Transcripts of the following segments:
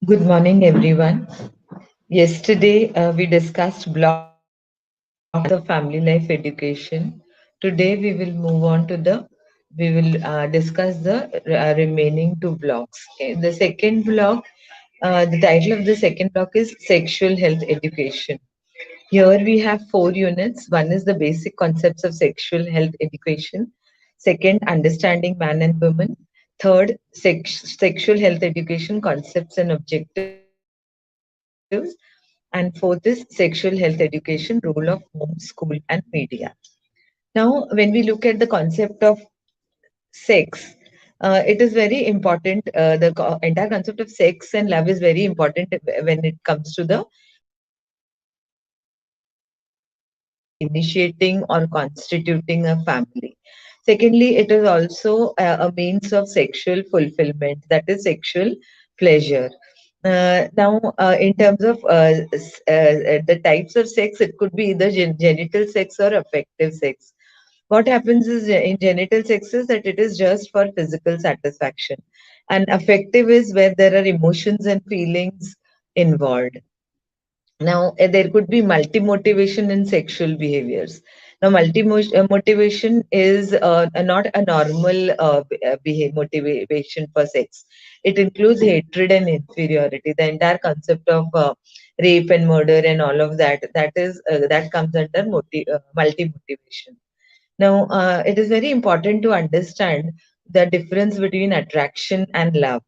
Good morning, everyone. Yesterday, we discussed blocks of family life education. Today, we will move on to we will discuss the remaining two blocks. Okay. The second block, the title of the second block is Sexual Health Education. Here we have four units. One is the basic concepts of sexual health education. Second, understanding man and woman. Third, sexual health education concepts and objectives. And fourth is sexual health education, role of home, school, and media. Now, when we look at the concept of sex, it is very important. The entire concept of sex and love is very important when it comes to the initiating or constituting a family. Secondly, it is also a means of sexual fulfillment, that is sexual pleasure. Now, in terms of the types of sex, it could be either genital sex or affective sex. What happens is in genital sex is that it is just for physical satisfaction, and affective is where there are emotions and feelings involved. Now, there could be multi motivation in sexual behaviors. Now, multi motivation is not a normal motivation for sex. It includes hatred and inferiority. The entire concept of rape and murder and all of that, that comes under multi motivation. Now, it is very important to understand the difference between attraction and love.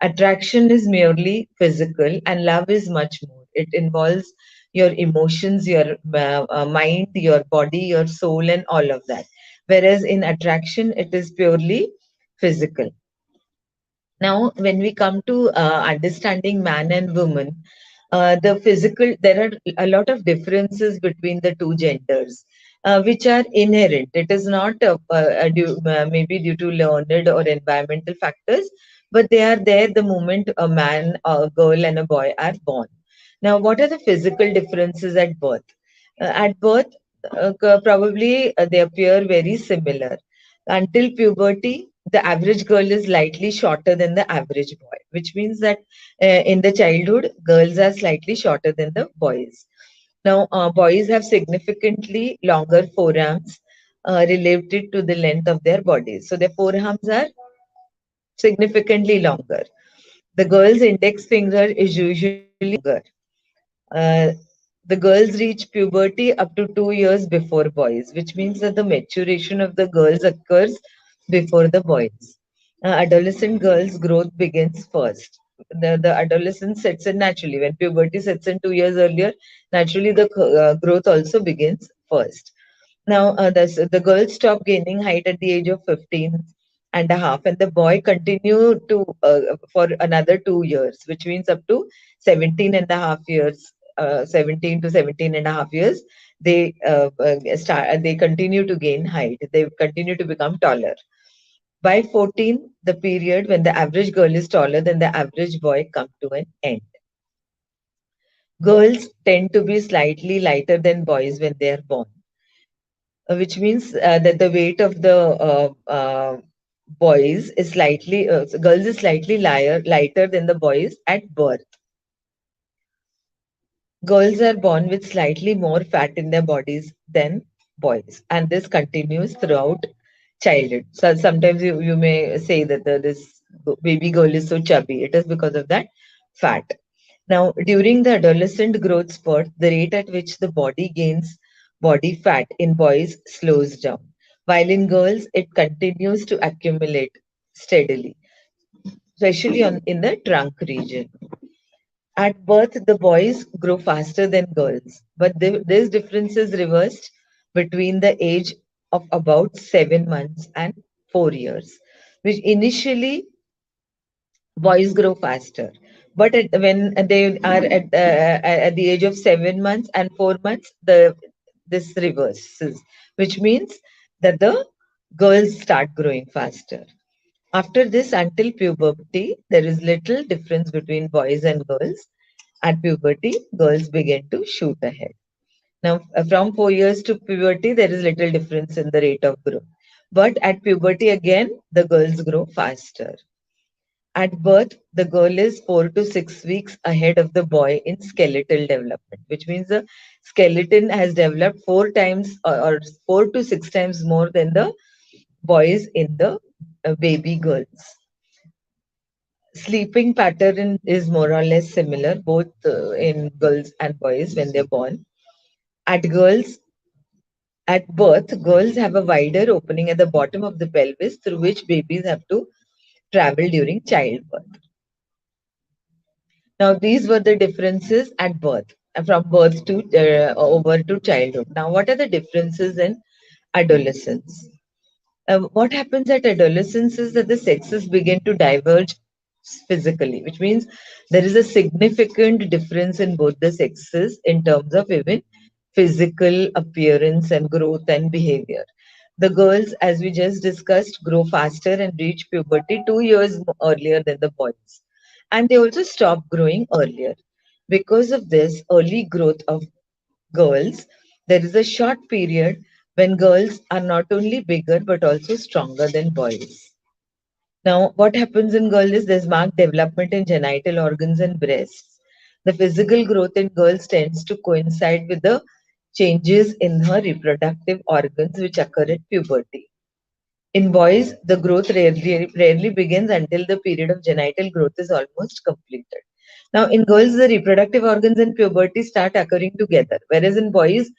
Attraction is merely physical, and love is much more. It involves your emotions, your mind, your body, your soul, and all of that. Whereas in attraction, it is purely physical. Now, when we come to understanding man and woman, there are a lot of differences between the two genders, which are inherent. It is not maybe due to learned or environmental factors, but they are there the moment a man, a girl, and a boy are born. Now, what are the physical differences at birth? At birth, probably they appear very similar. Until puberty, the average girl is slightly shorter than the average boy, which means that in the childhood, girls are slightly shorter than the boys. Now, boys have significantly longer forearms related to the length of their bodies. So, their forearms are significantly longer. The girl's index finger is usually longer. Uh, the girls reach puberty up to 2 years before boys, which means that the maturation of the girls occurs before the boys. Adolescent girls' growth begins first. The adolescence sets in naturally. When puberty sets in 2 years earlier, naturally the growth also begins first. Now, the girls stop gaining height at the age of 15 and a half, and the boy continue to for another 2 years, which means up to 17 and a half years, 17 to 17 and a half years, they continue to gain height. They continue to become taller. By 14, the period when the average girl is taller than the average boy come to an end. Girls tend to be slightly lighter than boys when they are born, which means that the weight of the boys is girls is slightly lighter than the boys at birth. Girls are born with slightly more fat in their bodies than boys, and this continues throughout childhood. So sometimes you may say that this baby girl is so chubby. It is because of that fat. Now, during the adolescent growth spurt, the rate at which the body gains body fat in boys slows down, while in girls it continues to accumulate steadily, especially in the trunk region. At birth, the boys grow faster than girls, but this difference is reversed between the age of about 7 months and 4 years, which initially boys grow faster. But when they are at the age of 7 months and 4 months, this reverses, which means that the girls start growing faster. After this, until puberty, there is little difference between boys and girls. At puberty, girls begin to shoot ahead. Now, from 4 years to puberty, there is little difference in the rate of growth. But at puberty, again, the girls grow faster. At birth, the girl is 4 to 6 weeks ahead of the boy in skeletal development, which means the skeleton has developed 4 times or 4 to 6 times more than the boys in the baby girls. Sleeping pattern is more or less similar both in girls and boys when they're born. At girls, at birth, girls have a wider opening at the bottom of the pelvis through which babies have to travel during childbirth. Now, these were the differences at birth, from birth to over to childhood. Now, what are the differences in adolescence? What happens at adolescence is that the sexes begin to diverge physically, which means there is a significant difference in both the sexes in terms of even physical appearance and growth and behavior. The girls, as we just discussed, grow faster and reach puberty 2 years earlier than the boys. And they also stop growing earlier. Because of this early growth of girls, there is a short period when girls are not only bigger but also stronger than boys. Now, what happens in girls is there's marked development in genital organs and breasts. The physical growth in girls tends to coincide with the changes in her reproductive organs which occur at puberty. In boys, the growth rarely begins until the period of genital growth is almost completed. Now, in girls, the reproductive organs and puberty start occurring together, whereas in boys,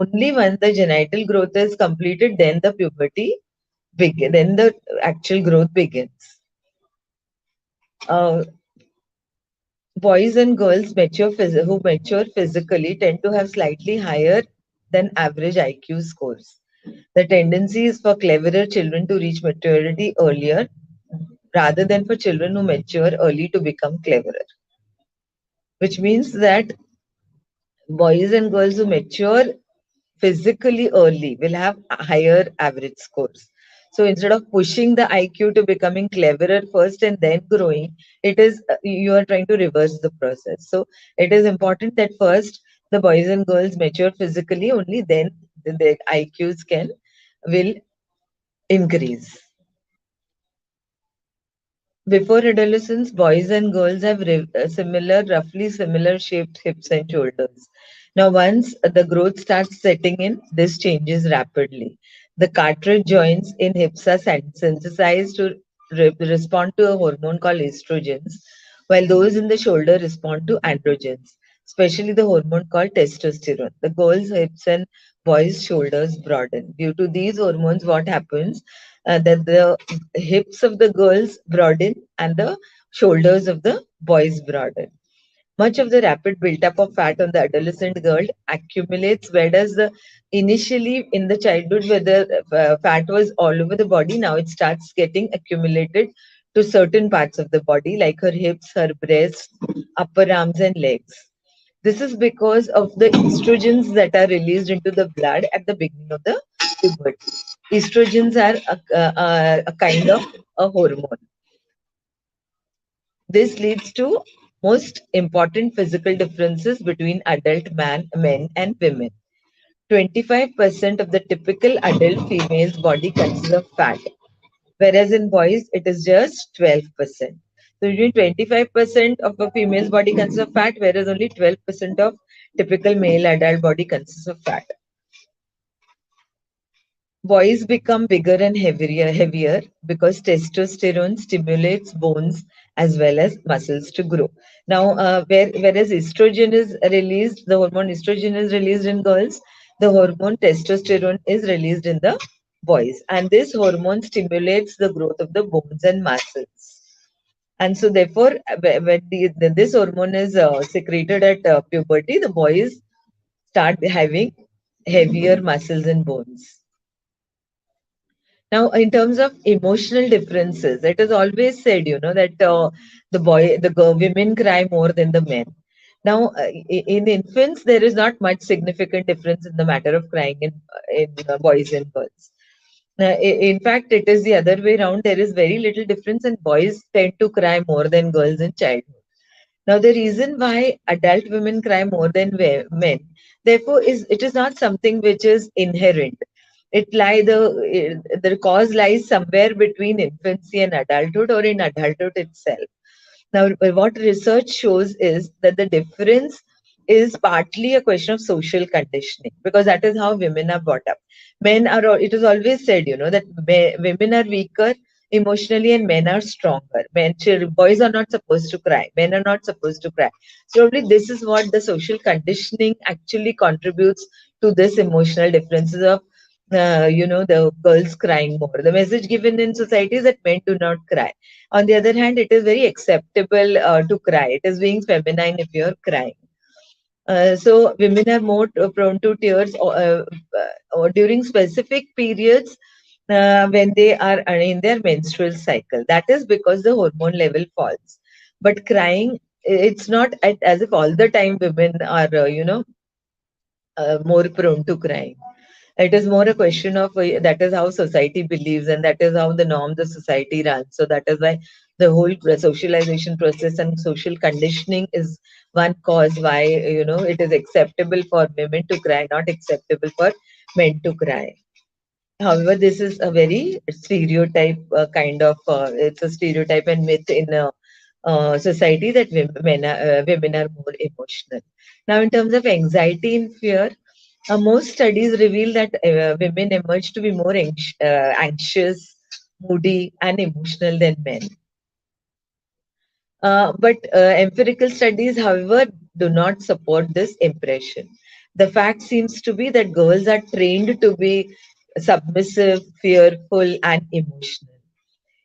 only once the genital growth is completed, then the puberty begins, then the actual growth begins. Uh, Boys and girls who mature physically tend to have slightly higher than average IQ scores. The tendency is for cleverer children to reach maturity earlier rather than for children who mature early to become cleverer, which means that boys and girls who mature physically early will have higher average scores. So instead of pushing the IQ to becoming cleverer first and then growing, it is you are trying to reverse the process. So it is important that first the boys and girls mature physically, only then the IQs will increase. Before adolescence, boys and girls have roughly similar shaped hips and shoulders. Now, once the growth starts setting in, this changes rapidly. The cartilage joints in hips are sensitized to respond to a hormone called estrogens, while those in the shoulder respond to androgens, especially the hormone called testosterone. The girls' hips and boys' shoulders broaden. Due to these hormones, what happens? That the hips of the girls broaden and the shoulders of the boys broaden. Much of the rapid buildup of fat on the adolescent girl accumulates, whereas the initially in the childhood where the fat was all over the body, now it starts getting accumulated to certain parts of the body like her hips, her breasts, upper arms and legs. This is because of the estrogens that are released into the blood at the beginning of the puberty. Estrogens are a kind of a hormone. This leads to most important physical differences between men and women. 25% of the typical adult female's body consists of fat, whereas in boys it is just 12%. So between 25% of a female's body consists of fat, whereas only 12% of typical male adult body consists of fat. Boys become bigger and heavier because testosterone stimulates bones as well as muscles to grow. Now, whereas estrogen is released, the hormone estrogen is released in girls, the hormone testosterone is released in the boys, and this hormone stimulates the growth of the bones and muscles. And so, therefore, when this hormone is secreted at puberty, the boys start having heavier muscles and bones. Now, in terms of emotional differences, it is always said, that women cry more than the men. Now, in infants, there is not much significant difference in the matter of crying in boys and girls. In fact, it is the other way around. There is very little difference, and boys tend to cry more than girls in childhood. Now, the reason why adult women cry more than men, therefore, it is not something which is inherent. The cause lies somewhere between infancy and adulthood, or in adulthood itself. Now, what research shows is that the difference is partly a question of social conditioning, because that is how women are brought up. It is always said, that women are weaker emotionally and men are stronger. Boys are not supposed to cry, men are not supposed to cry. So, probably this is what the social conditioning actually contributes to this emotional differences of, the girls crying more. The message given in society is that men do not cry. On the other hand, it is very acceptable to cry. It is being feminine if you're crying. So women are more prone to tears or during specific periods when they are in their menstrual cycle. That is because the hormone level falls. But crying, it's not as if all the time women are, more prone to crying. It is more a question of that is how society believes, and that is how the norms of society runs. So that is why the whole socialization process and social conditioning is one cause why it is acceptable for women to cry, not acceptable for men to cry. However, this is a very stereotype it's a stereotype and myth in a society that women are more emotional. Now, in terms of anxiety and fear, most studies reveal that women emerge to be more anxious, moody, and emotional than men. But empirical studies, however, do not support this impression. The fact seems to be that girls are trained to be submissive, fearful, and emotional.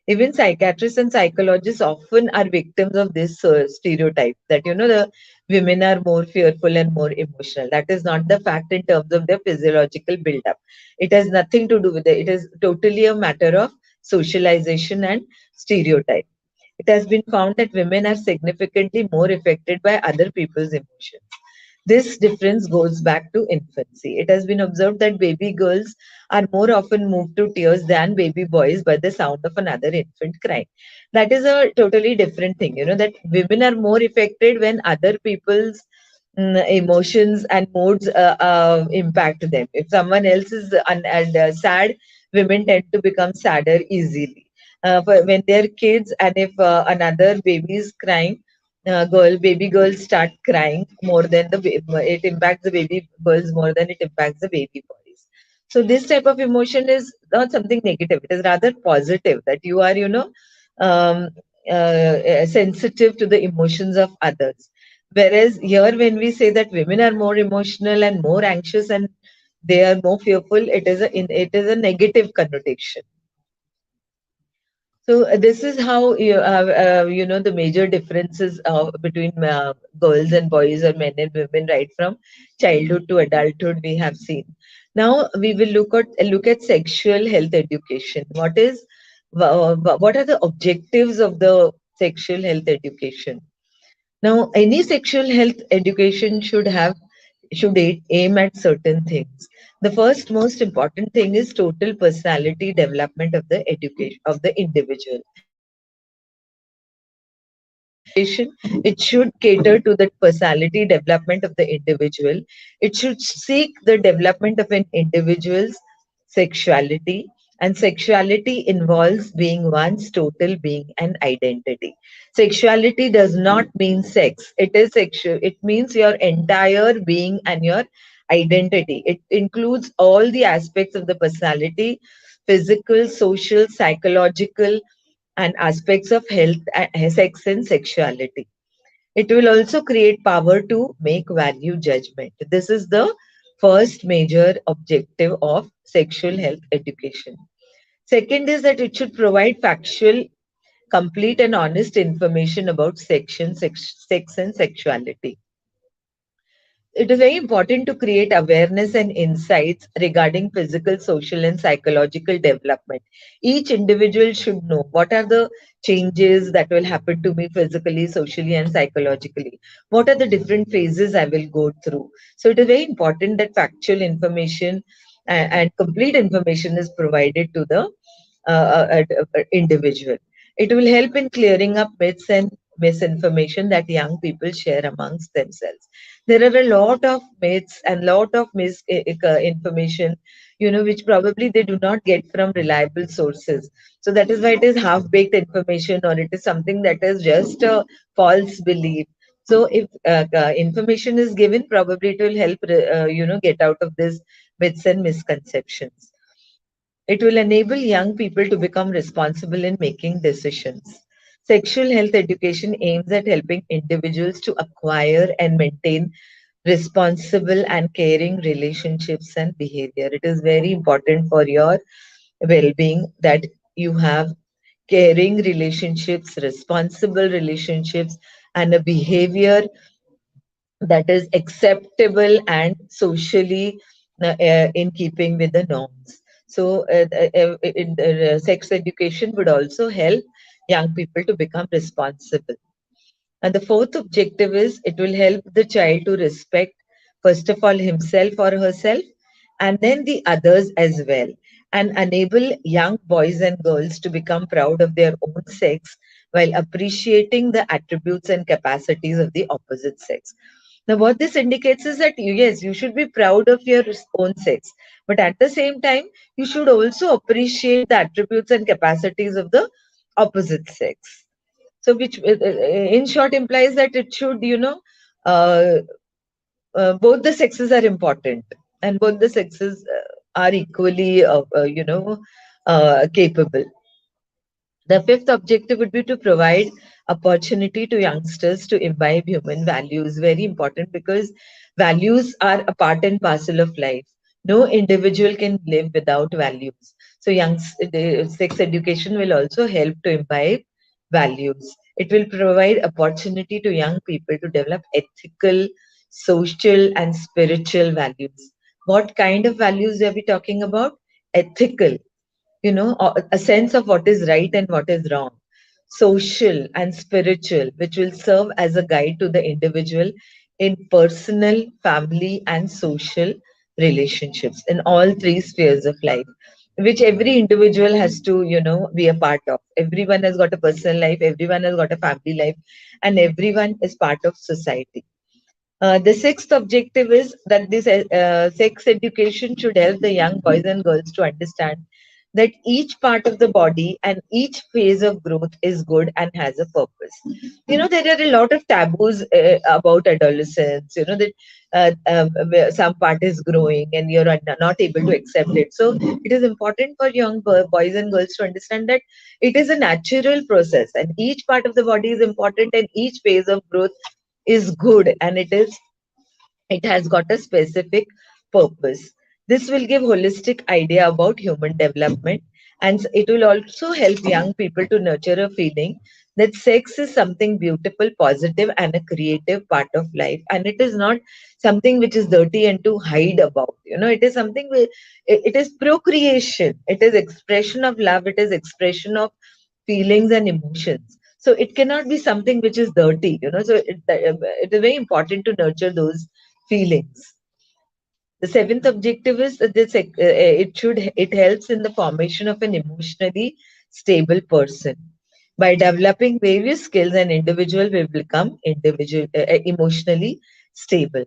Even psychiatrists and psychologists often are victims of this stereotype that the women are more fearful and more emotional. That is not the fact in terms of their physiological build-up. It has nothing to do with it. It is totally a matter of socialization and stereotype. It has been found that women are significantly more affected by other people's emotions. This difference goes back to infancy. It has been observed that baby girls are more often moved to tears than baby boys by the sound of another infant crying. That is a totally different thing, that women are more affected when other people's emotions and moods impact them. If someone else is sad, women tend to become sadder easily. When they're kids, and if another baby is crying, baby girls start crying more than it impacts the baby girls more than it impacts the baby boys. So this type of emotion is not something negative. It is rather positive that you are, um, sensitive to the emotions of others. Whereas here, when we say that women are more emotional and more anxious and they are more fearful, it is a negative connotation. So this is how the major differences between girls and boys, or men and women, right from childhood to adulthood, we have seen. Now we will look at sexual health education. What are the objectives of the sexual health education? Now, any sexual health education should aim at certain things. The first most important thing is total personality development of the education of the individual. It should cater to the personality development of the individual. It should seek the development of an individual's sexuality, and sexuality involves being one's total being and identity. Sexuality does not mean sex. It is sexual. It means your entire being and your identity. It includes all the aspects of the personality: physical, social, psychological, and aspects of health, sex, and sexuality. It will also create power to make value judgment. This is the first major objective of sexual health education. Second is that it should provide factual, complete, and honest information about sex and sexuality. It is very important to create awareness and insights regarding physical, social, and psychological development. Each individual should know what are the changes that will happen to me physically, socially, and psychologically. What are the different phases I will go through? So, it is very important that factual information and complete information is provided to the individual. It will help in clearing up myths and misinformation that young people share amongst themselves. There are a lot of myths and lot of misinformation, which probably they do not get from reliable sources. So that is why it is half-baked information, or it is something that is just a false belief. So if information is given, probably it will help, get out of this myths and misconceptions. It will enable young people to become responsible in making decisions. Sexual health education aims at helping individuals to acquire and maintain responsible and caring relationships and behavior. It is very important for your well being that you have caring relationships, responsible relationships, and a behavior that is acceptable and socially in keeping with the norms. So, sex education would also help young people to become responsible. And the fourth objective is it will help the child to respect, first of all, himself or herself, and then the others as well, and enable young boys and girls to become proud of their own sex while appreciating the attributes and capacities of the opposite sex. Now, what this indicates is that yes, you should be proud of your own sex, but at the same time, you should also appreciate the attributes and capacities of the opposite sex. So, which in short implies that it should, uh, both the sexes are important, and both the sexes are equally, capable. The fifth objective would be to provide opportunity to youngsters to imbibe human values. Very important, because values are a part and parcel of life. No individual can live without values. So, the sex education will also help to imbibe values. It will provide opportunity to young people to develop ethical, social, and spiritual values. What kind of values are we talking about? Ethical, a sense of what is right and what is wrong, social and spiritual, which will serve as a guide to the individual in personal, family, and social relationships in all three spheres of life, which every individual has to, be a part of. Everyone has got a personal life, everyone has got a family life, and everyone is part of society. The sixth objective is that this sex education should help the young boys and girls to understand that each part of the body and each phase of growth is good and has a purpose. There are a lot of taboos about adolescence, that where some part is growing and you're not able to accept it. So, it is important for young boys and girls to understand that it is a natural process and each part of the body is important and each phase of growth is good, and it has got a specific purpose. This will give holistic idea about human development, and it will also help young people to nurture a feeling that sex is something beautiful, positive, and a creative part of life, and it is not something which is dirty and to hide about. It is something it is procreation, it is expression of love, it is expression of feelings and emotions. So it cannot be something which is dirty. So it is very important to nurture those feelings. The seventh objective is that it helps in the formation of an emotionally stable person. By developing various skills, an individual will become emotionally stable.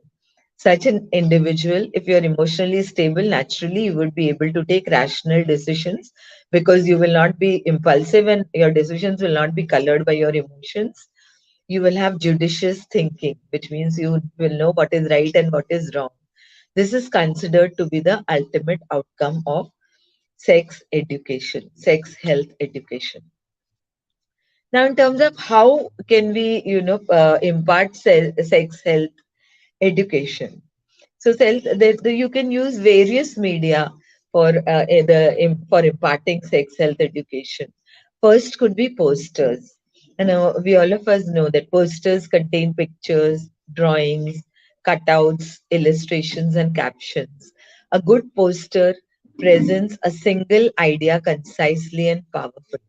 Such an individual, if you're emotionally stable, naturally you would be able to take rational decisions, because you will not be impulsive and your decisions will not be colored by your emotions. You will have judicious thinking, which means you will know what is right and what is wrong. This is considered to be the ultimate outcome of sex health education. Now, in terms of how can we, impart sex health education? So, you can use various media for for imparting sex health education. First could be posters. We all of us know that posters contain pictures, drawings, cutouts, illustrations, and captions. A good poster presents a single idea concisely and powerfully,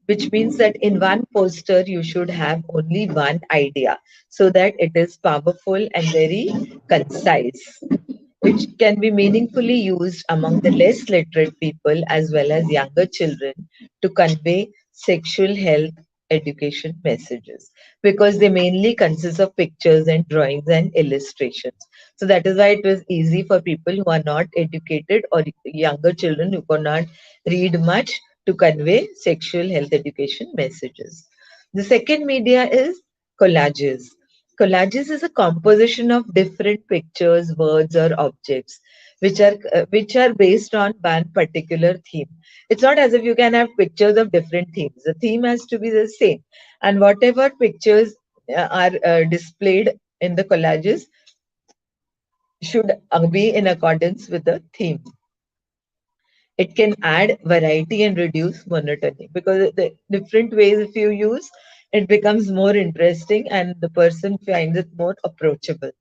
which means that in one poster you should have only one idea so that it is powerful and very concise, which can be meaningfully used among the less literate people as well as younger children to convey sexual health education messages, because they mainly consist of pictures and drawings and illustrations. So that is why it was easy for people who are not educated or younger children who cannot read much to convey sexual health education messages. The second media is collages. Collages is a composition of different pictures, words, or objects which are based on one particular theme. It's not as if you can have pictures of different themes. The theme has to be the same, and whatever pictures are displayed in the collages should be in accordance with the theme. It can add variety and reduce monotony, because the different ways if you use, it becomes more interesting and the person finds it more approachable.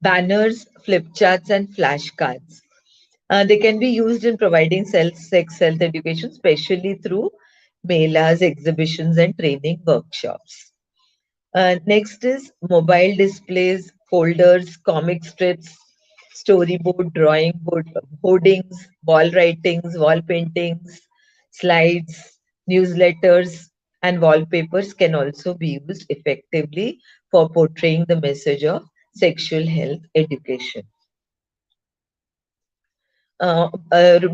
Banners, flip charts, and flashcards. They can be used in providing sex health education, especially through melas, exhibitions, and training workshops. Next is mobile displays, folders, comic strips, storyboard, drawing board, hoardings, wall writings, wall paintings, slides, newsletters, and wallpapers can also be used effectively for portraying the message of sexual health education.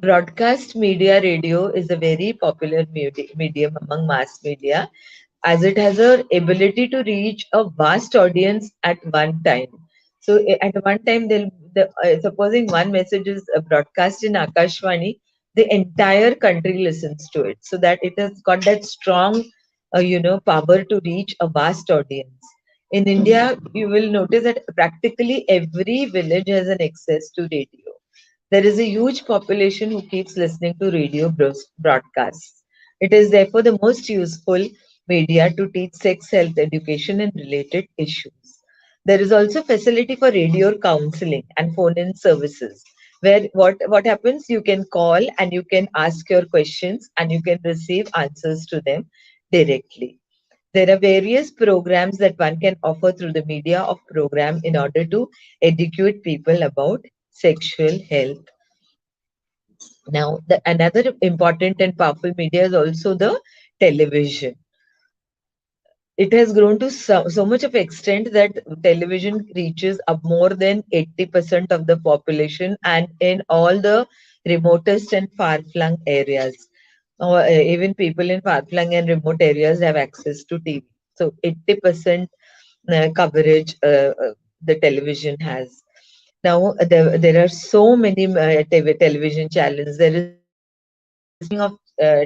Broadcast media, radio is a very popular medium among mass media, as it has a ability to reach a vast audience at one time. So at one time, supposing one message is broadcast in Akashvani, the entire country listens to it. So that it has got that strong, power to reach a vast audience. In India, you will notice that practically every village has an access to radio. There is a huge population who keeps listening to radio broadcasts. It is therefore the most useful media to teach sex health education and related issues. There is also facility for radio counseling and phone-in services, where what happens, you can call and you can ask your questions and you can receive answers to them directly. There are various programs that one can offer through the media of program in order to educate people about sexual health. Now, another important and powerful media is also the television. It has grown to so much of extent that television reaches up more than 80% of the population and in all the remotest and far-flung areas. Even people in far-flung and remote areas have access to TV. So 80% coverage the television has. Now, there are so many television channels. There is a streaming of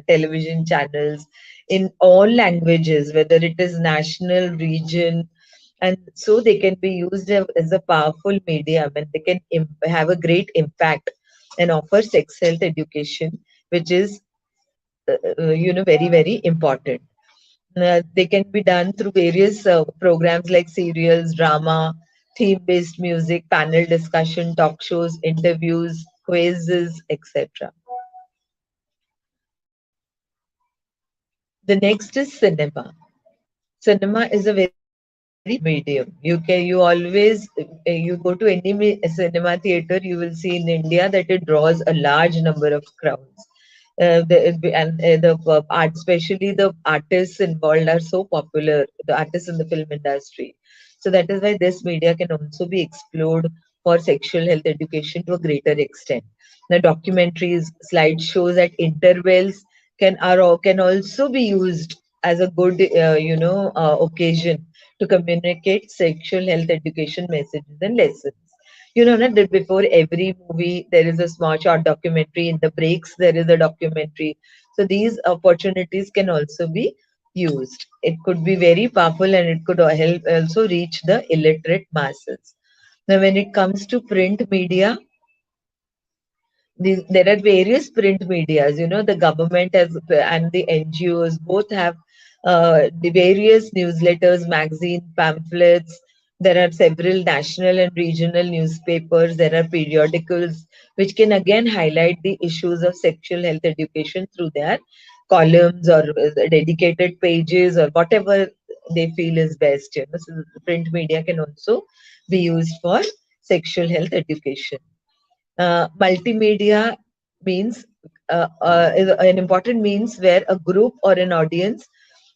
television channels in all languages, whether it is national, region, and so they can be used as a powerful medium, and they can have a great impact and offer sex health education, which is very, very important. They can be done through various programs like serials, drama, theme-based music, panel discussion, talk shows, interviews, quizzes, etc. The next is cinema. Cinema is a very medium. You always you go to any cinema theater, you will see in India that it draws a large number of crowds. The art, especially the artists involved, are so popular. The artists in the film industry, so that is why this media can also be explored for sexual health education to a greater extent. The documentaries, slideshows at intervals can also be used as a good occasion to communicate sexual health education messages and lessons. You know that before every movie there is a small short documentary, in the breaks there is a documentary. So these opportunities can also be used. It could be very powerful and it could help also reach the illiterate masses. Now when it comes to print media, there are various print medias. The government has and the NGOs both have the various newsletters, magazine, pamphlets. There are several national and regional newspapers. There are periodicals which can again highlight the issues of sexual health education through their columns or dedicated pages or whatever they feel is best. So the print media can also be used for sexual health education. Multimedia means is an important means where a group or an audience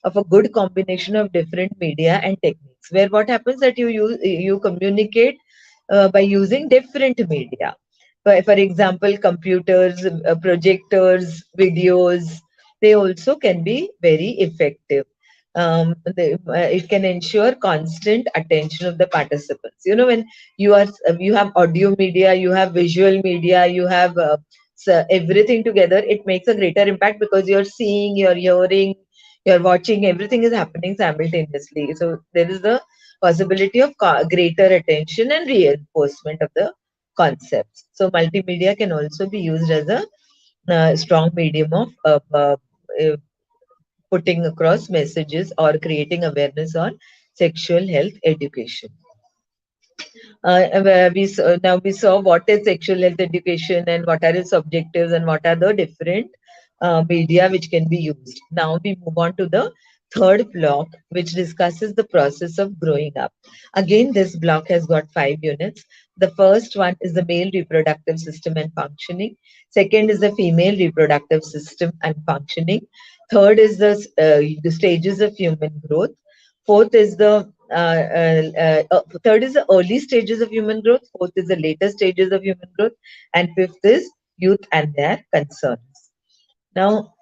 of a good combination of different media and techniques, where what happens that you communicate by using different media. For example, computers, projectors, videos, they also can be very effective. It can ensure constant attention of the participants. You know, when you have audio media, you have visual media, you have so everything together, it makes a greater impact because you're seeing, you're hearing, you're watching, everything is happening simultaneously. So there is the possibility of greater attention and reinforcement of the concepts. So multimedia can also be used as a strong medium of uh, putting across messages or creating awareness on sexual health education. Where now we saw what is sexual health education and what are its objectives and what are the different media which can be used. Now we move on to the third block, which discusses the process of growing up. Again, this block has got 5 units. The first one is the male reproductive system and functioning. Second is the female reproductive system and functioning. Third is the stages of human growth. Fourth is the third is the early stages of human growth. Fourth is the later stages of human growth, and fifth is youth and their concerns. Now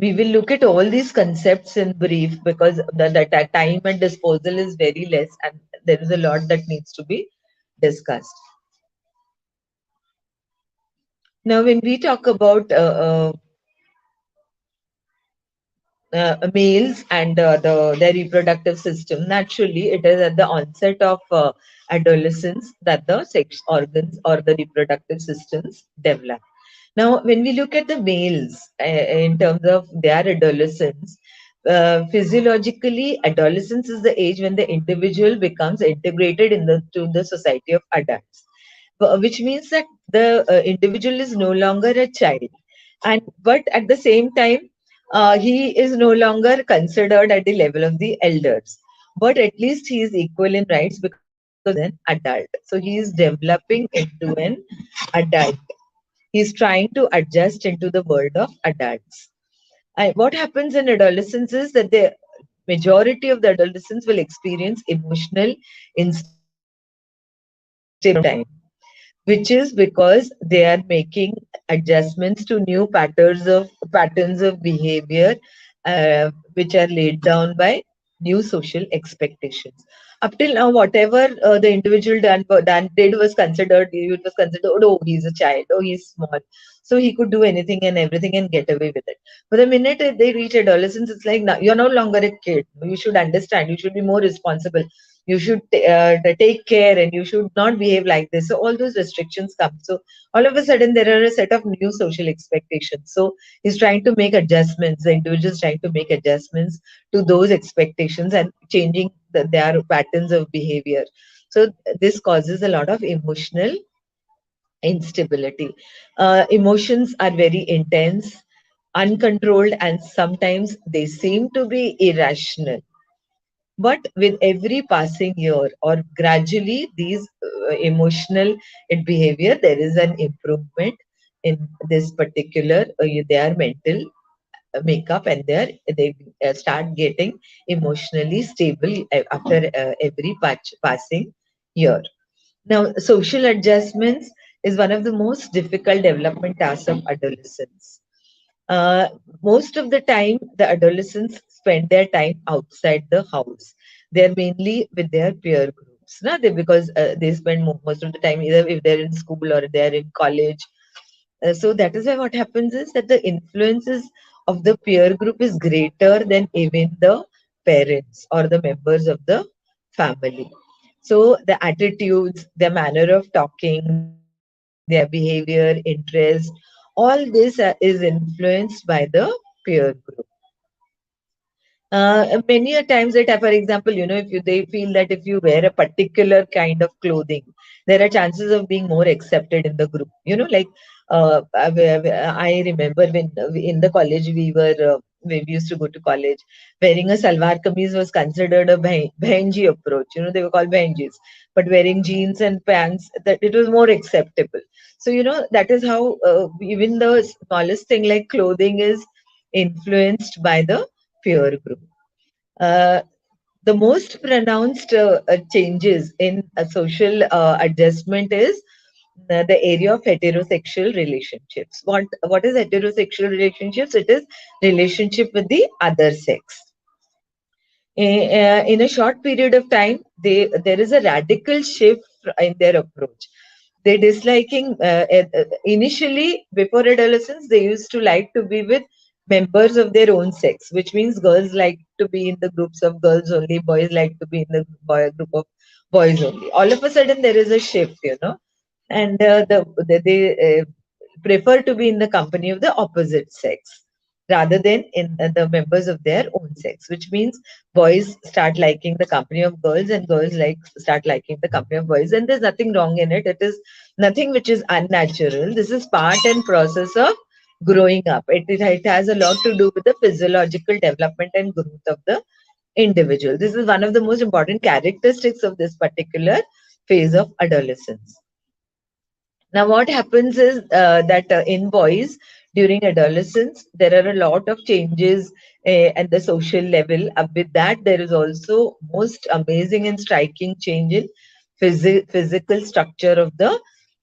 we will look at all these concepts in brief because the time and disposal is very less, and there is a lot that needs to be discussed. Now, when we talk about males and their reproductive system, naturally, it is at the onset of adolescence that the sex organs or the reproductive systems develop. Now, when we look at the males in terms of their adolescence, physiologically, adolescence is the age when the individual becomes integrated to the society of adults, which means that the individual is no longer a child, and but at the same time, he is no longer considered at the level of the elders, but at least he is equal in rights because he is an adult. So he is developing into an adult. He is trying to adjust into the world of adults. And what happens in adolescence is that the majority of the adolescents will experience emotional instability for some time, which is because they are making adjustments to new patterns of behavior, which are laid down by new social expectations. Up till now, whatever the individual done did was considered, it was considered, oh, he's a child, oh, he's small, so he could do anything and everything and get away with it. But the minute they reach adolescence, it's like, now you're no longer a kid. You should understand. You should be more responsible. You should take care, and you should not behave like this. So all those restrictions come. So all of a sudden, there are a set of new social expectations. So he's trying to make adjustments. The individual is trying to make adjustments to those expectations and changing their patterns of behavior. So this causes a lot of emotional instability. Emotions are very intense, uncontrolled, and sometimes they seem to be irrational. But with every passing year or gradually these emotional behavior, there is an improvement in this particular their mental makeup, and they start getting emotionally stable after every passing year. Now, social adjustments is one of the most difficult development tasks of adolescence. Uh, Most of the time, the adolescents spend their time outside the house. They're mainly with their peer groups, na? Because they spend most of the time either if they're in school or they're in college. So that is why what happens is that the influences of the peer group is greater than even the parents or the members of the family. So the attitudes, their manner of talking, their behavior, interest, all this is influenced by the peer group. Many a times that, for example, if they feel that if you wear a particular kind of clothing, there are chances of being more accepted in the group. Like I remember when in the college we used to go to college, wearing a salwar kameez was considered a behenji approach. They were called behenjis, but wearing jeans and pants, that it was more acceptable. So that is how even the smallest thing like clothing is influenced by the peer group. Uh, the most pronounced changes in a social adjustment is the area of heterosexual relationships. What is heterosexual relationships? It is relationship with the other sex. In a short period of time, there is a radical shift in their approach. They disliking initially before adolescence, they used to like to be with members of their own sex, which means girls like to be in the groups of girls only, boys like to be in the group of boys only. All of a sudden, there is a shift, and they prefer to be in the company of the opposite sex rather than in the members of their own sex, which means boys start liking the company of girls and girls start liking the company of boys, and there's nothing wrong in it. It is nothing which is unnatural. This is part and process of growing up. It has a lot to do with the physiological development and growth of the individual. This is one of the most important characteristics of this particular phase of adolescence. Now, what happens is that in boys during adolescence, there are a lot of changes at the social level. With that, there is also most amazing and striking change in physical structure of the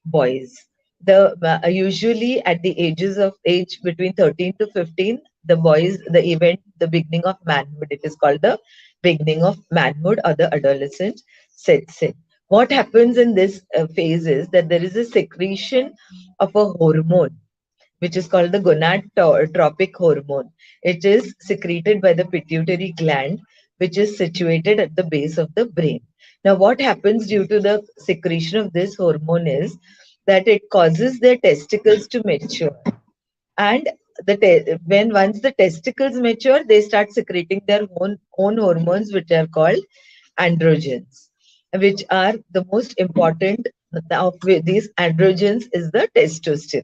boys. The usually at the age between 13 to 15, the boys, the beginning of manhood. It is called the beginning of manhood or the adolescent sets in. What happens in this phase is that there is a secretion of a hormone which is called the gonadotropic hormone. It is secreted by the pituitary gland, which is situated at the base of the brain. Now, what happens due to the secretion of this hormone is that it causes the testicles to mature, and when once the testicles mature, they start secreting their own hormones, which are called androgens, which are the most important of these androgens is the testosterone.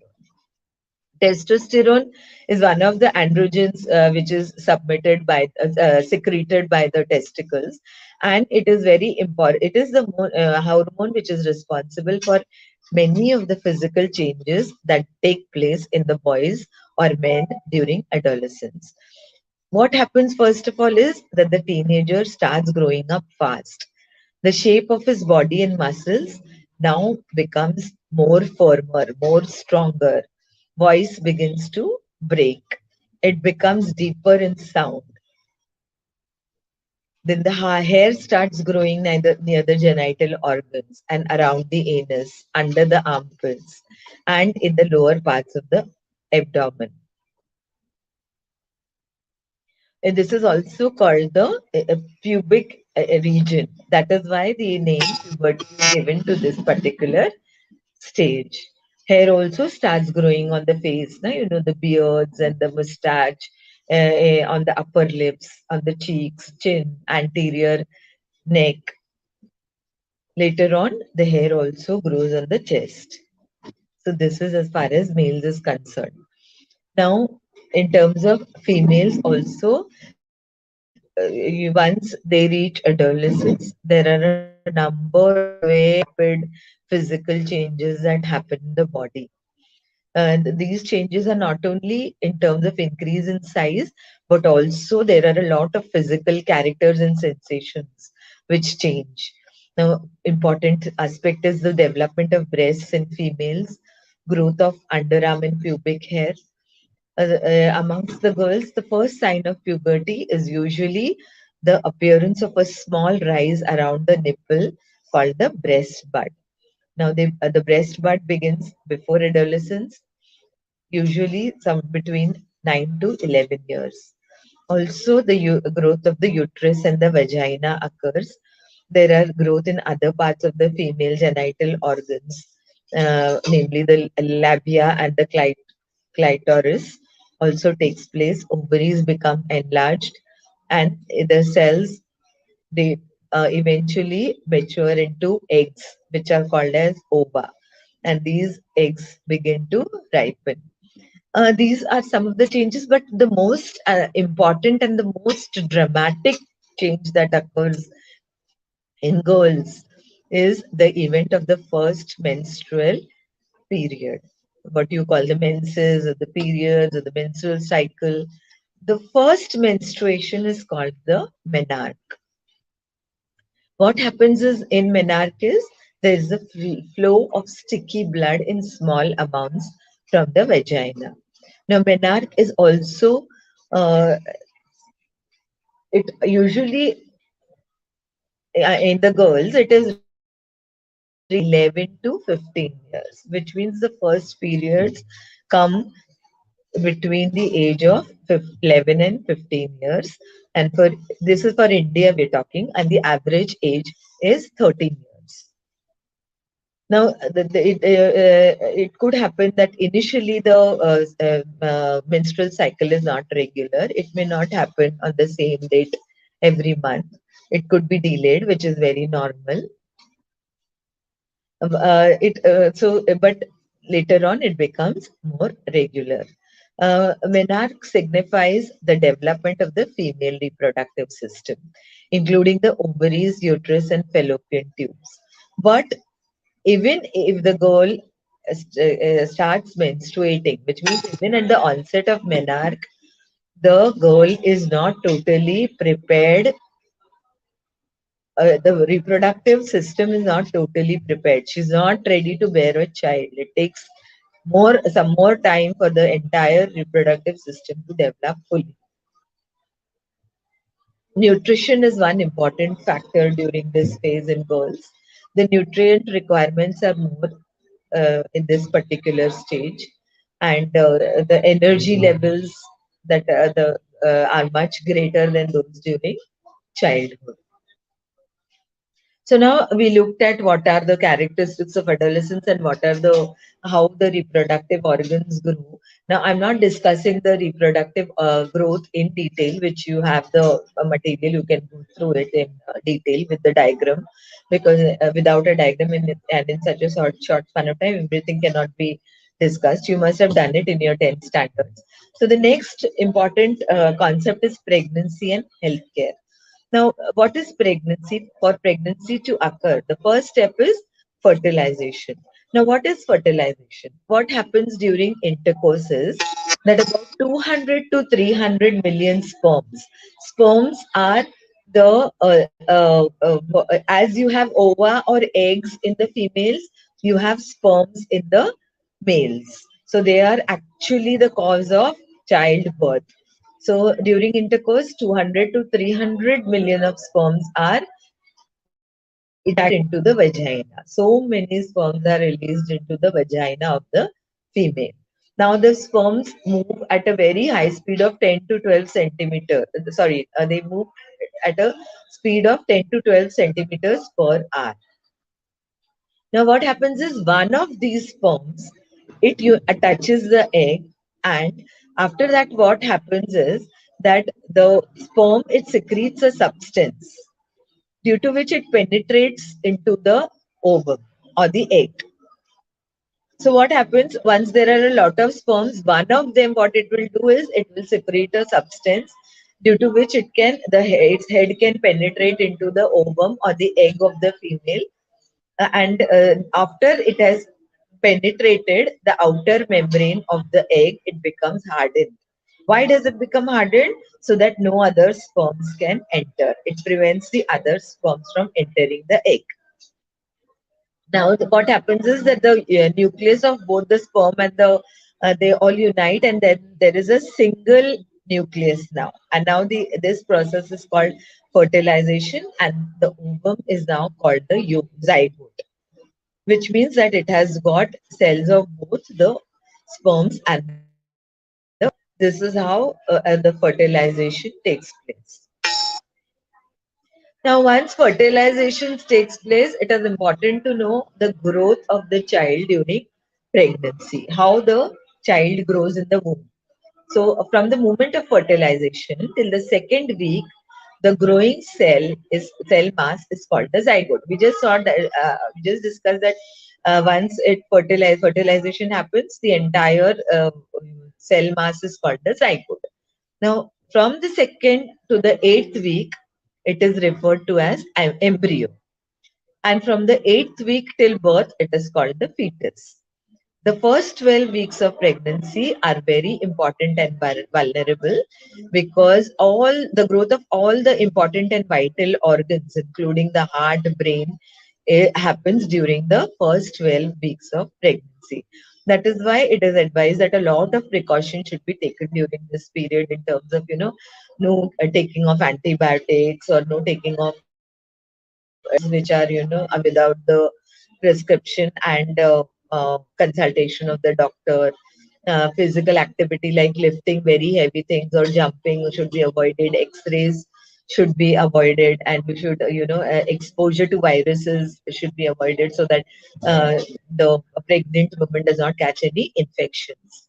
Testosterone is one of the androgens which is secreted by the testicles, and it is very important. It is the hormone which is responsible for many of the physical changes that take place in the boys or men during adolescence. What happens first of all is that the teenager starts growing up fast. The shape of his body and muscles now becomes more firmer, more stronger. Voice begins to break. It becomes deeper in sound. Then the hair starts growing near the genital organs and around the anus, under the armpits, and in the lower parts of the abdomen. And this is also called the pubic region. That is why the name puberty is given to this particular stage. Hair also starts growing on the face, the beards and the mustache, on the upper lips, on the cheeks, chin, anterior neck. Later on, the hair also grows on the chest. So this is as far as males is concerned. Now, in terms of females also, once they reach adolescence, there are a number of very rapid physical changes that happen in the body. And these changes are not only in terms of increase in size, but also there are a lot of physical characters and sensations which change. Now, important aspect is the development of breasts in females, growth of underarm and pubic hair. Amongst the girls, the first sign of puberty is usually the appearance of a small rise around the nipple called the breast bud. Now, the breast bud begins before adolescence, usually some between 9 to 11 years. Also, the growth of the uterus and the vagina occurs. There are growth in other parts of the female genital organs, namely the labia and the clitoris also takes place. Ovaries become enlarged, and the cells they eventually mature into eggs, which are called as ova, and these eggs begin to ripen. These are some of the changes, but the most important and the most dramatic change that occurs in girls is the event of the first menstrual period. What you call the menses or the periods or the menstrual cycle. the first menstruation is called the menarche. What happens is in menarche is there is a free flow of sticky blood in small amounts from the vagina. Now, menarche is also it usually in the girls it is ranging between 11 to 15 years, which means the first periods come between the age of 11 and 15 years. And for this is for India we're talking, and the average age is 13 years. Now, it could happen that initially the menstrual cycle is not regular. It may not happen on the same date every month. It could be delayed, which is very normal. But later on it becomes more regular. Menarche signifies the development of the female reproductive system, including the ovaries, uterus, and fallopian tubes. But even if the girl starts menstruating, which means even at the onset of menarche, the girl is not totally prepared. The reproductive system is not totally prepared. She's not ready to bear a child. It takes some more time for the entire reproductive system to develop fully. Nutrition is one important factor during this phase in girls. The nutrient requirements are more in this particular stage, and the energy levels that are much greater than those during childhood. So now we looked at what are the characteristics of adolescence and what are the how the reproductive organs grow. Now I'm not discussing the reproductive growth in detail, which you have the material, you can go through it in detail with the diagram, because without a diagram and in such a short span of time, everything cannot be discussed. You must have done it in your 10th standards. So the next important concept is pregnancy and healthcare. Now, what is pregnancy? For pregnancy to occur, the first step is fertilization. Now, what is fertilization? What happens during intercourse is that about 200 to 300 million sperms. Sperms are as you have ova or eggs in the females, you have sperms in the males. So, they are actually the cause of childbirth. So during intercourse, 200 to 300 million of sperms are ejected into the vagina. So many sperms are released into the vagina of the female. Now the sperms move at a very high speed of 10 to 12 centimeter. Sorry, they move at a speed of 10 to 12 centimeters per hour. Now what happens is one of these sperms, attaches the egg, and after that what happens is that the sperm, it secretes a substance due to which it penetrates into the ovum or the egg. So what happens once there are a lot of sperms, one of them, what it will do is it will secrete a substance due to which its head can penetrate into the ovum or the egg of the female, and after it has penetrated the outer membrane of the egg, it becomes hardened. Why does it become hardened? So that no other sperms can enter. It prevents the other sperms from entering the egg. Now, what happens is that the nucleus of both the sperm and the they all unite, and then there is a single nucleus now. And now this process is called fertilization, and the ovum is now called the zygote, which means that it has got cells of both the sperms and the ovum. This is how the fertilization takes place. Now, once fertilization takes place, it is important to know the growth of the child during pregnancy, how the child grows in the womb. So, from the moment of fertilization till the second week, the growing cell mass is called the zygote. We just saw that we just discussed that once fertilization happens, the entire cell mass is called the zygote. Now, from the second to the 8th week, it is referred to as embryo, and from the 8th week till birth, it is called the fetus. The first 12 weeks of pregnancy are very important and vulnerable because all the growth of all the important and vital organs, including the heart, brain, happens during the first 12 weeks of pregnancy. That is why it is advised that a lot of precaution should be taken during this period in terms of, no taking of antibiotics or no taking of which are, without the prescription and consultation of the doctor. Physical activity like lifting very heavy things or jumping should be avoided. X-rays should be avoided, and we should, exposure to viruses should be avoided so that the pregnant woman does not catch any infections.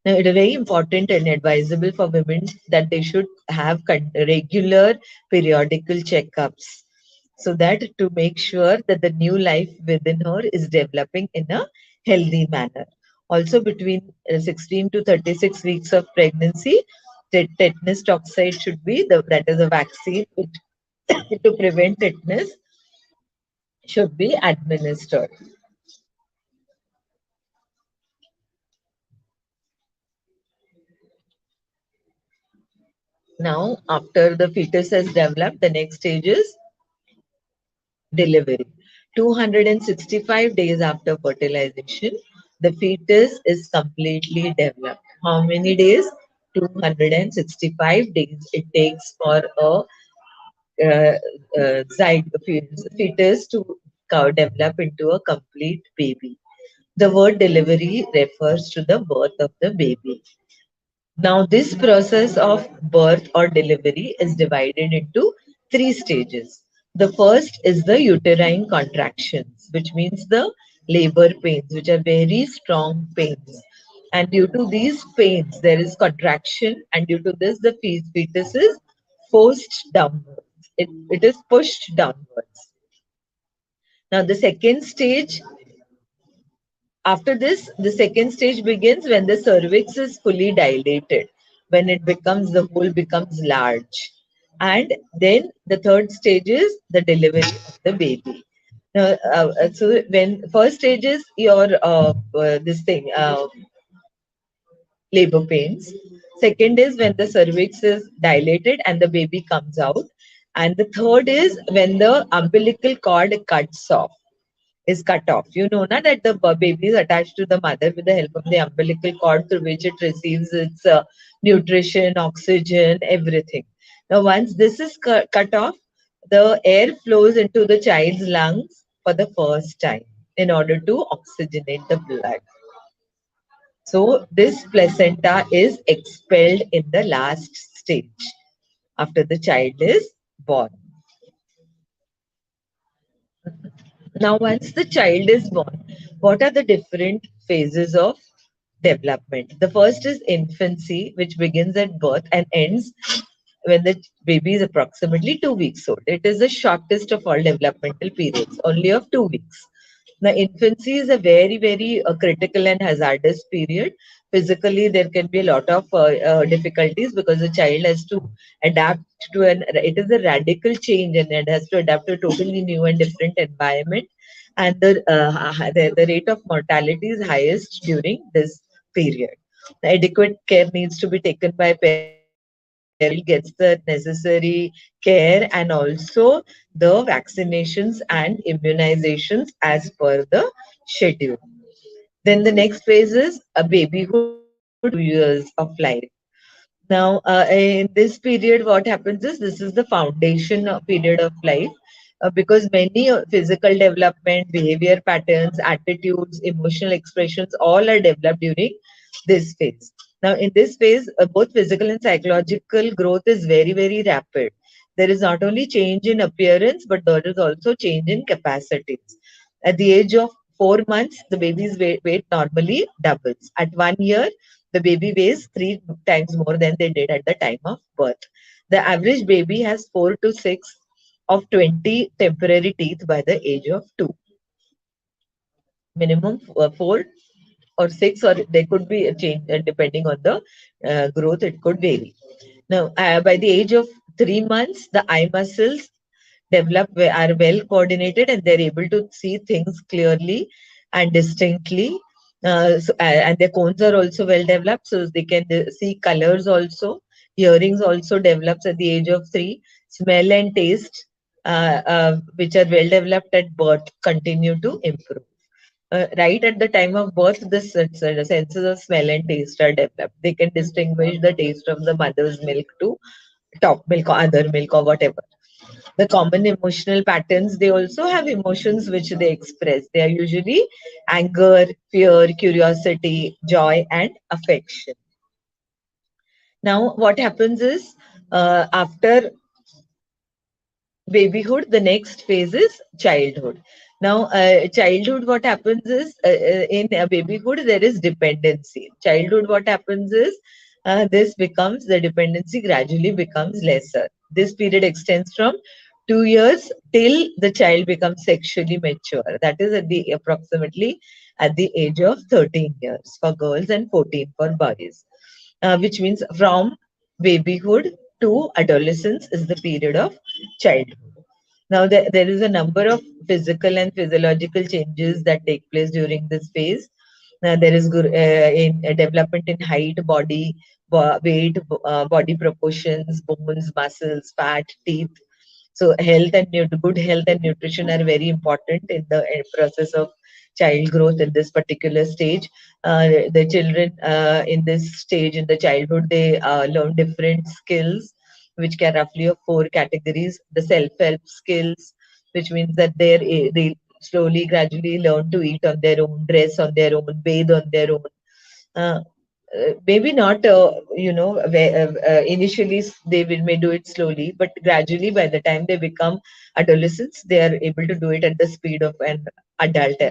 Now, it is very important and advisable for women that they should have regular periodical checkups so that to make sure that the new life within her is developing in a healthy manner. Also, between 16 to 36 weeks of pregnancy, tetanus toxoid should be that is a vaccine to prevent tetanus should be administered. Now, after the fetus has developed, the next stage is delivery. 265 days after fertilization, the fetus is completely developed. How many days? 265 days it takes for a fetus to develop into a complete baby. The word delivery refers to the birth of the baby. Now, this process of birth or delivery is divided into three stages. The first is the uterine contractions, which means the labor pains, which are very strong pains. And due to these pains, there is contraction, and due to this, the fetus is forced downwards. It is pushed downwards. Now, the second stage after this, the second stage begins when the cervix is fully dilated, when it becomes the hole becomes large. And then the third stage is the delivery of the baby. Now, so when first stage is your this thing labor pains. Second is when the cervix is dilated and the baby comes out. And the third is when the umbilical cord cuts off is cut off. You know na, that the baby is attached to the mother with the help of the umbilical cord through which it receives its nutrition, oxygen, everything. Now, once this is cut off, the air flows into the child's lungs for the first time in order to oxygenate the blood. So, this placenta is expelled in the last stage after the child is born. Now, once the child is born, what are the different phases of development? The first is infancy, which begins at birth and ends when the baby is approximately 2 weeks old. It is the shortest of all developmental periods, only of 2 weeks. Now, infancy is a very, very critical and hazardous period. Physically, there can be a lot of difficulties because the child has to adapt to it is a radical change and it has to adapt to a totally new and different environment. And the rate of mortality is highest during this period. The adequate care needs to be taken by parents so that the child gets the necessary care and also the vaccinations and immunizations as per the schedule. Then the next phase is a babyhood up to 2 years of life. Now, in this period, what happens is this is the foundation period of life because many physical development, behavior patterns, attitudes, emotional expressions all are developed during this phase. Now, in this phase, both physical and psychological growth is very, very rapid. There is not only change in appearance, but there is also change in capacities. At the age of 4 months, the baby's weight normally doubles. At 1 year, the baby weighs 3 times more than they did at the time of birth. The average baby has 4 to 6 of 20 temporary teeth by the age of 2. Minimum 4 or 6, or there could be a change depending on the growth, it could vary. Now, by the age of 3 months, the eye muscles are well coordinated and they're able to see things clearly and distinctly. And their cones are also well developed, so they can see colors also. Hearings also develops at the age of 3. Smell and taste, which are well developed at birth, continue to improve. Right at the time of birth, the senses of smell and taste are developed. They can distinguish the taste of the mother's milk to top milk or other milk or whatever. The common emotional patterns, they also have emotions which they express. They are usually anger, fear, curiosity, joy, and affection. Now, what happens is after babyhood, the next phase is childhood. Now childhood, what happens is in babyhood there is dependency. Childhood, what happens is this becomes the dependency gradually becomes lesser. This period extends from 2 years till the child becomes sexually mature. That is at the approximately at the age of 13 years for girls and 14 for boys, which means from babyhood to adolescence is the period of childhood. Now, there is a number of physical and physiological changes that take place during this phase. There is in development in height, body, weight, body proportions, bones, muscles, fat, teeth. So, good health and nutrition are very important in the process of child growth in this particular stage. The children in this stage in the childhood, they learn different skills which can roughly of 4 categories. The self-help skills, which means that they slowly, gradually learn to eat on their own, dress on their own, bathe on their own. Uh, Maybe not, initially they may do it slowly, but gradually by the time they become adolescents, they are able to do it at the speed of an adult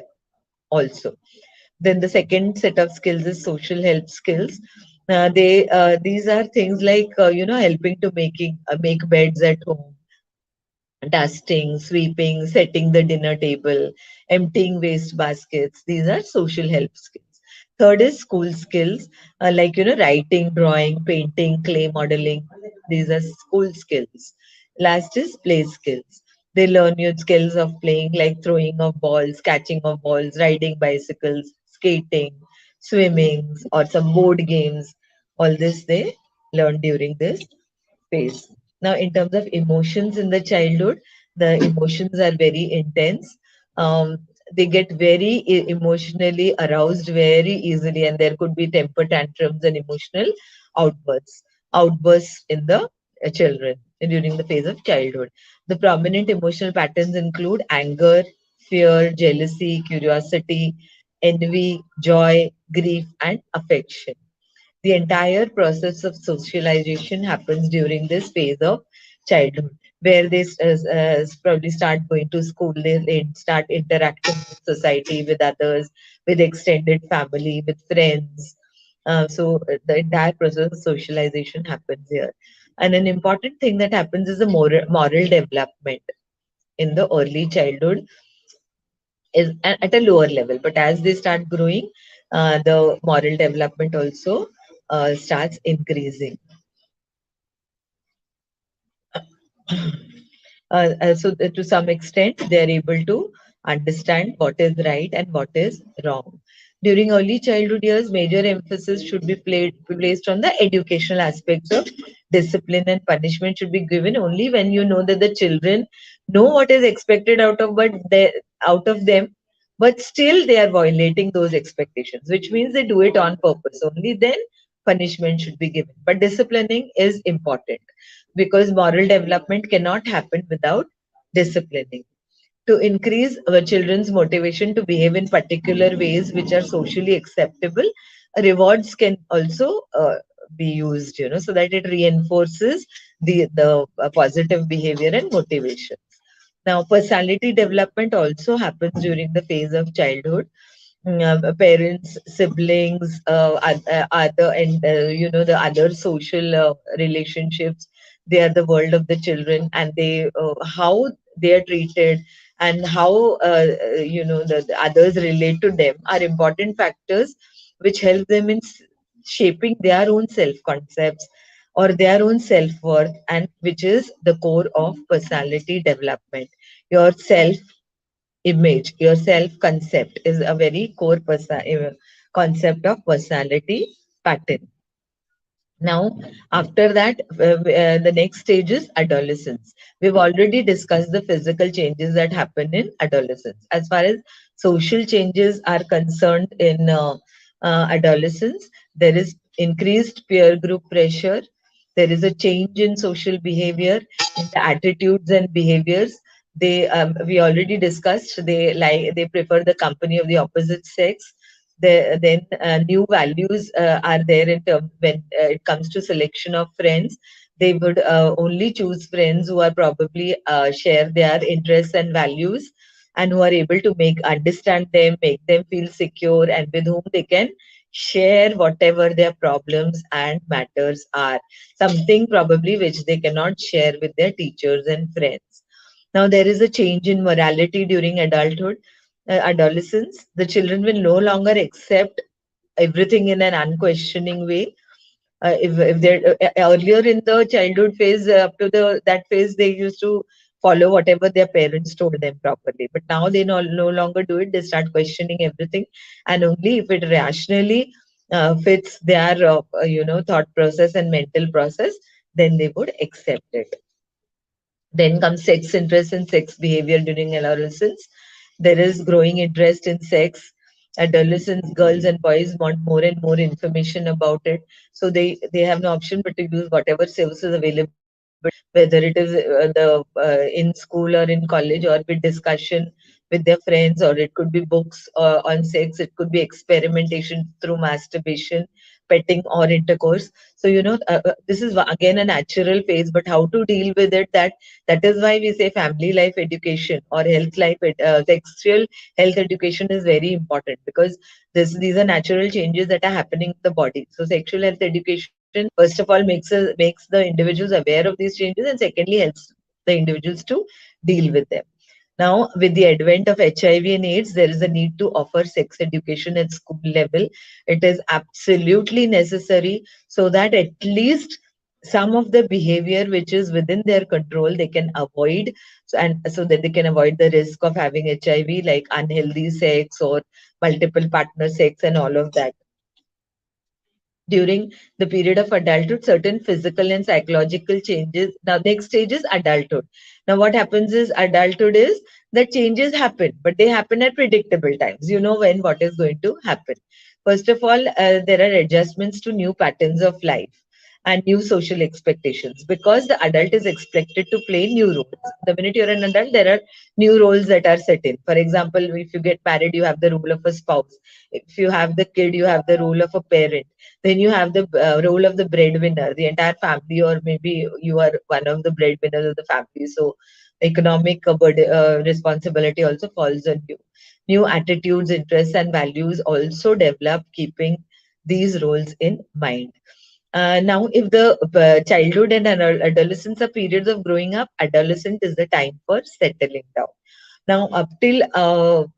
also. Then the second set of skills is social help skills. These are things like helping to make beds at home, dusting, sweeping, setting the dinner table, emptying waste baskets. These are social help skills. Third is school skills, like writing, drawing, painting, clay modeling. These are school skills. Last is play skills. They learn new skills of playing, like throwing of balls, catching of balls, riding bicycles, skating, swimming, or some board games. All this they learn during this phase. Now, in terms of emotions in the childhood, the emotions are very intense. They get very emotionally aroused very easily, and there could be temper tantrums and emotional outbursts in the children during the phase of childhood. The prominent emotional patterns include anger, fear, jealousy, curiosity, envy, joy, grief, and affection. The entire process of socialization happens during this phase of childhood, where they probably start going to school, they start interacting with society, with others, with extended family, with friends. So the entire process of socialization happens here. And an important thing that happens is the moral development in the early childhood is at a lower level. But as they start growing, the moral development also starts increasing. To some extent, they are able to understand what is right and what is wrong. During early childhood years, major emphasis should be placed on the educational aspects of discipline, and punishment should be given only when you know that the children know what is expected out of them, but still they are violating those expectations, which means they do it on purpose. Only then punishment should be given. But disciplining is important because moral development cannot happen without disciplining. To increase our children's motivation to behave in particular ways which are socially acceptable, rewards can also be used, so that it reinforces the positive behavior and motivation. Now, personality development also happens during the phase of childhood. Parents, siblings, other, and the other social relationships. They are the world of the children, and they how they are treated and how the others relate to them are important factors which help them in shaping their own self concepts or their own self worth, and which is the core of personality development. Your self image, your self concept is a very core concept of personality pattern. Now, after that, the next stage is adolescence. We've already discussed the physical changes that happen in adolescence. As far as social changes are concerned in adolescence, there is increased peer group pressure. There is a change in social behavior, in the attitudes and behaviors. We already discussed, they prefer the company of the opposite sex. Then new values are there in term when it comes to selection of friends. They would only choose friends who are probably share their interests and values, and who are able to make understand them, make them feel secure, and with whom they can share whatever their problems and matters are. Something probably which they cannot share with their teachers and friends. Now, there is a change in morality during adulthood, adolescence. The children will no longer accept everything in an unquestioning way. If they're earlier in the childhood phase, up to the that phase, they used to follow whatever their parents told them properly. But now they no longer do it. They start questioning everything, and only if it rationally fits their thought process and mental process, then they would accept it. Then comes sex interest and sex behavior during adolescence. There is growing interest in sex. Adolescents, girls and boys want more and more information about it. So they have no option but to use whatever services available, whether it is in school or in college, or with discussion with their friends, or it could be books on sex, it could be experimentation through masturbation, petting, or intercourse. So this is again a natural phase, but how to deal with it, that is why we say family life education or health sexual health education is very important, because these are natural changes that are happening in the body. So sexual health education, first of all, makes the individuals aware of these changes, and secondly helps the individuals to deal with them. Now, with the advent of HIV and AIDS, there is a need to offer sex education at school level. It is absolutely necessary, so that at least some of the behavior which is within their control they can avoid, and so that they can avoid the risk of having HIV, like unhealthy sex or multiple partner sex and all of that. During the period of adulthood, certain physical and psychological changes. Now, next stage is adulthood. Now, what happens is adulthood is that changes happen, but they happen at predictable times. You know when what is going to happen. First of all, there are adjustments to new patterns of life and new social expectations, because the adult is expected to play new roles. The minute you're an adult, there are new roles that are set in. For example, if you get married, you have the role of a spouse. If you have the kid, you have the role of a parent. Then you have the role of the breadwinner, the entire family, or maybe you are one of the breadwinners of the family. So economic responsibility also falls on you. New attitudes, interests, and values also develop, keeping these roles in mind. Now, if the childhood and adolescence are periods of growing up, adolescent is the time for settling down. Now, up till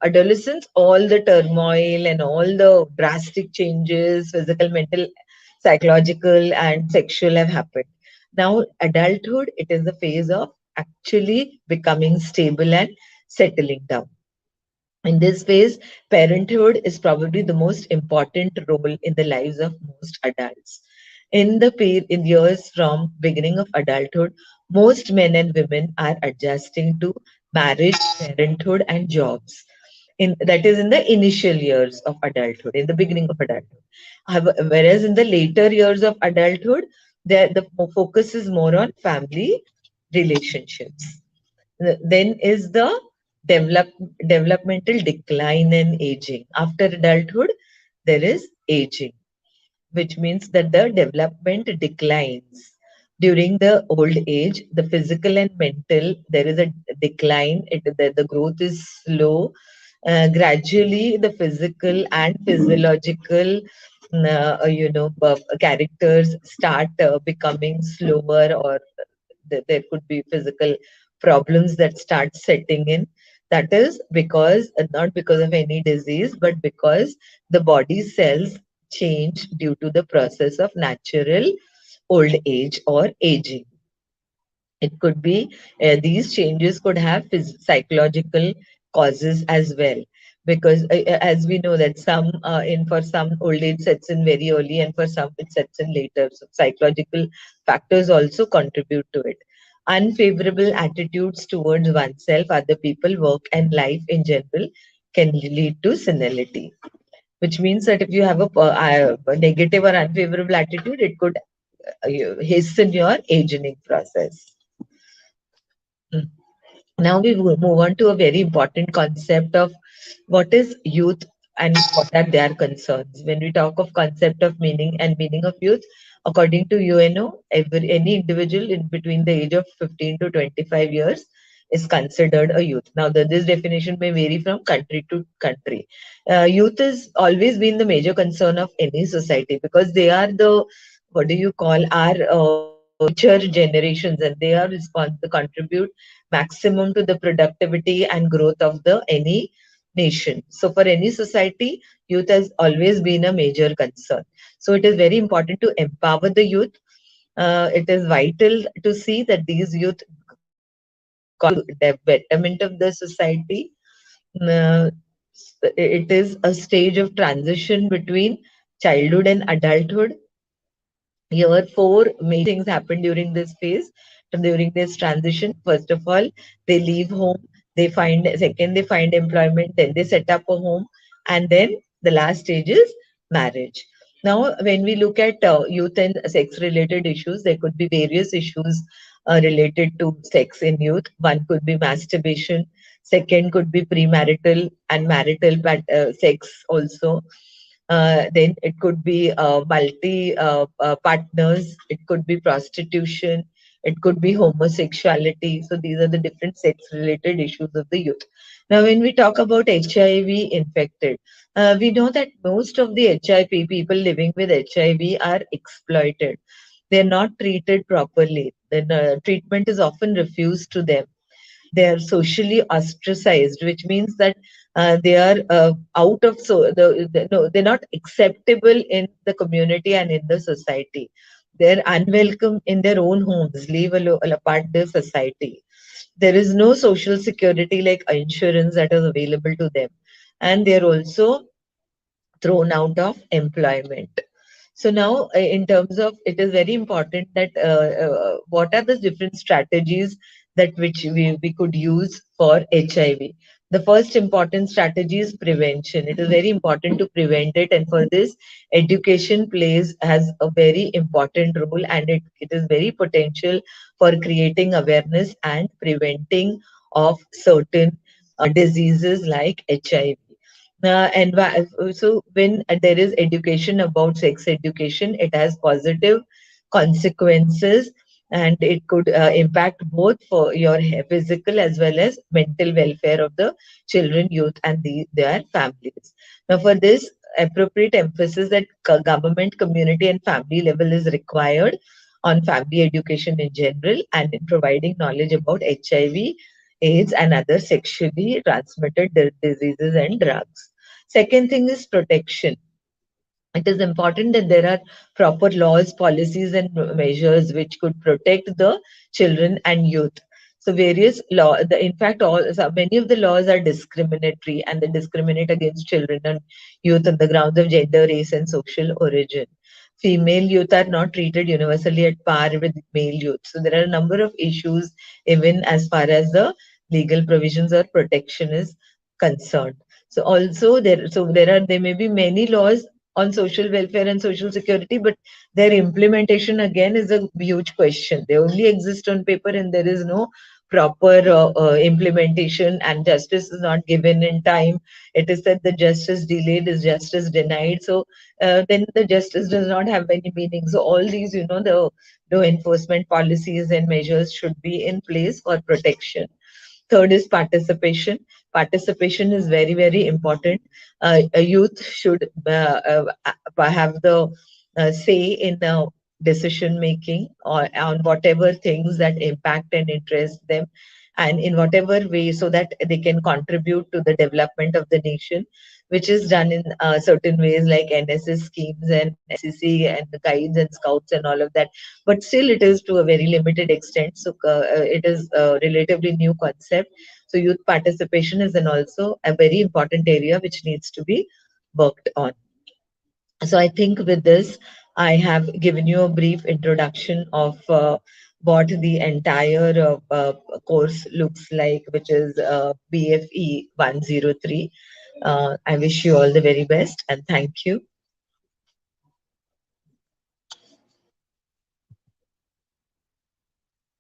adolescence, all the turmoil and all the drastic changes, physical, mental, psychological, and sexual, have happened. Now, adulthood, it is the phase of actually becoming stable and settling down. In this phase, parenthood is probably the most important role in the lives of most adults. In years from beginning of adulthood, most men and women are adjusting to marriage, parenthood, and jobs. That is in the initial years of adulthood, in the beginning of adulthood. Whereas in the later years of adulthood, the focus is more on family relationships. Then is the develop, developmental decline and aging. After adulthood, there is aging, which means that the development declines. During the old age, the physical and mental, there is a decline. The growth is slow. Gradually, the physical and physiological, characters start becoming slower, or there could be physical problems that start setting in. That is because, not because of any disease, but because the body cells change due to the process of natural old age or aging. It could be these changes could have psychological causes as well, because as we know that some in for some old age sets in very early and for some it sets in later, so psychological factors also contribute to it. Unfavorable attitudes towards oneself, other people, work and life in general can lead to senility, which means that if you have a negative or unfavorable attitude, it could hasten your aging process. Mm. Now we will move on to a very important concept of what is youth and what are their concerns. When we talk of concept of meaning and meaning of youth, according to UNO, any individual in between the age of 15 to 25 years is considered a youth. Now, this definition may vary from country to country. Youth has always been the major concern of any society because they are the, what do you call, our future generations, and they are responsible to contribute maximum to the productivity and growth of the any nation. So for any society, youth has always been a major concern. So it is very important to empower the youth. It is vital to see that these youth the betterment of the society. Uh, it is a stage of transition between childhood and adulthood. Here, four major things happen during this phase, during this transition. First of all, they leave home, they find, second, they find employment, then they set up a home, and then the last stage is marriage. Now, when we look at youth and sex related issues, there could be various issues related to sex in youth. One could be masturbation, second could be premarital and marital sex also. Then it could be multi partners, it could be prostitution, it could be homosexuality. So these are the different sex related issues of the youth. Now, when we talk about HIV infected, we know that most of the HIV people living with HIV are exploited. They're not treated properly. The treatment is often refused to them. They are socially ostracized, which means that they are out of no, they're not acceptable in the community and in the society. They're unwelcome in their own homes, leave apart the society. There is no social security like insurance that is available to them, and they're also thrown out of employment. So now, in terms of, it is very important that what are the different strategies that which we could use for HIV. The first important strategy is prevention. It is very important to prevent it, and for this, education plays has a very important role, and it is very potential for creating awareness and preventing of certain diseases like HIV. So when there is education about sex education, it has positive consequences, and it could impact both for your physical as well as mental welfare of the children, youth, and their families. Now, for this, appropriate emphasis at government, community, and family level is required on family education in general and in providing knowledge about HIV, AIDS, and other sexually transmitted diseases and drugs. Second thing is protection. It is important that there are proper laws, policies, and measures which could protect the children and youth. So various law, in fact, many of the laws are discriminatory, and they discriminate against children and youth on the grounds of gender, race, and social origin. Female youth are not treated universally at par with male youth. So there are a number of issues, even as far as the legal provisions or protection is concerned. So also there may be many laws on social welfare and social security, but their implementation again is a huge question. They only exist on paper, and there is no proper implementation, and justice is not given in time. It is said the justice delayed is justice denied. So then the justice does not have any meaning. So all these, the enforcement policies and measures should be in place for protection. Third is participation. Participation is very, very important. A youth should have the say in the decision making or on whatever things that impact and interest them, and in whatever way, so that they can contribute to the development of the nation, which is done in certain ways like NSS schemes and NCC and the guides and scouts and all of that. But still, it is to a very limited extent. So it is a relatively new concept. So youth participation is an also a very important area which needs to be worked on. So I think with this, I have given you a brief introduction of what the entire course looks like, which is BFE 103. I wish you all the very best and thank you.